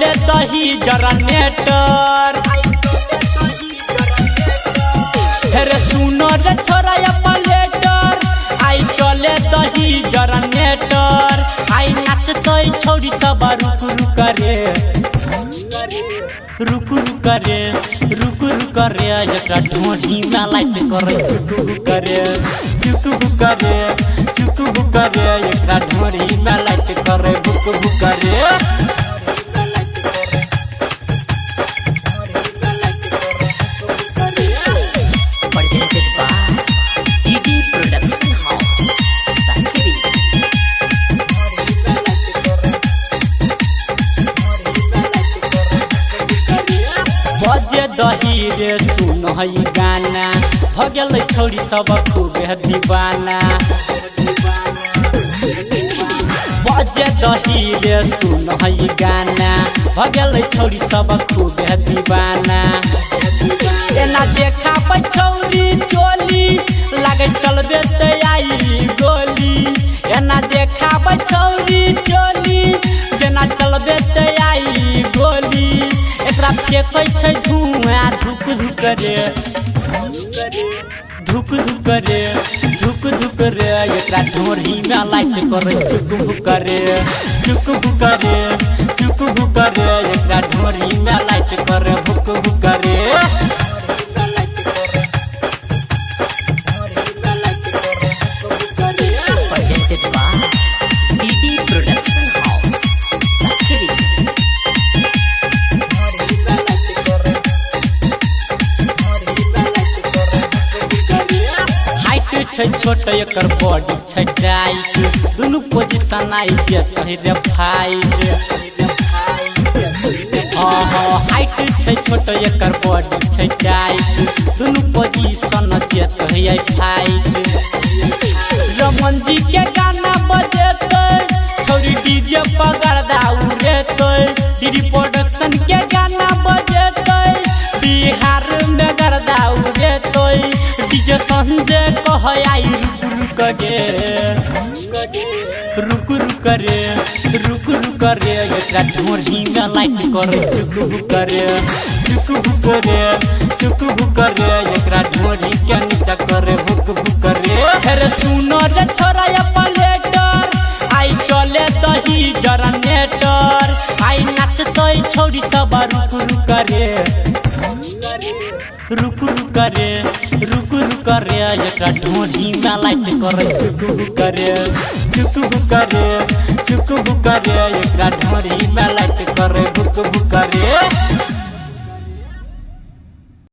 चले दही जनरेटर। रे सुनो रे छोरा पलेटर आई चले दही जनरेटर। आई नाचत छौरी सब रुक रुक रे रुक रुक रे रुक रुक रे एकरा ढोढ़ी में लाइट करे चुक बुक रे चुक बुक रे चुक बुक रे एकरा ढोढ़ी में लाइट करे बुक बुक रे। बजे दही रे सुन हई गाना भगल छौरी सब खूब दीवाना। बजे दही रे सुन हई गाना भगल छौरी सब खूब दीवाना। एना देखा छौरी चोली लागे चलबे ते आई गोली। एना देखा छौरी चोली जेना चलबे ते आई गोली। एकरा फेंकै छै धुआं धुक धुक रे धुक धुक रे धुक धुक रे एकरा ढोढ़ी में लाइट करे चुक बुक रे चुक बुक रे चुक बुक रे एकरा ढोढ़ी में लाइट करे बुक बुक रे। छोट एकर बॉडी छै टाइट दुनू पोजीशन आई जे कहि रे फाइट। हाइट छै छोट एकर बॉडी छै टाइट दुनू पोजीशन जे कहि आई फाइट। रमन जी के गाना बजेतै छौरी डीजे पर गर्दा उड़ेतै। डीडी प्रोडक्शन के गाना बजेतै बिहार में गर्दा उड़ेतै। डीजे संजय कह आई रुक रुक रे रुक रुक रे रुक रुक रे एकरा ढोढ़ी में लाइट करे चुक बुक रे चुक बुक रे चुक बुक रे एकरा ढोढ़ी के नीचा करे बुक बुक रे। रे सुनो रे छोरा पलेटर आई चले दही जनरेटर। आई नाचत छौरी सब रुक रुक रे रुक रुक रे रुक रुक रे एकरा ढोढ़ी में लाइट करे चुक बुक रे चुक बुक रे चुक बुक रे एकरा ढोढ़ी में लाइट करे बुक बुक रे।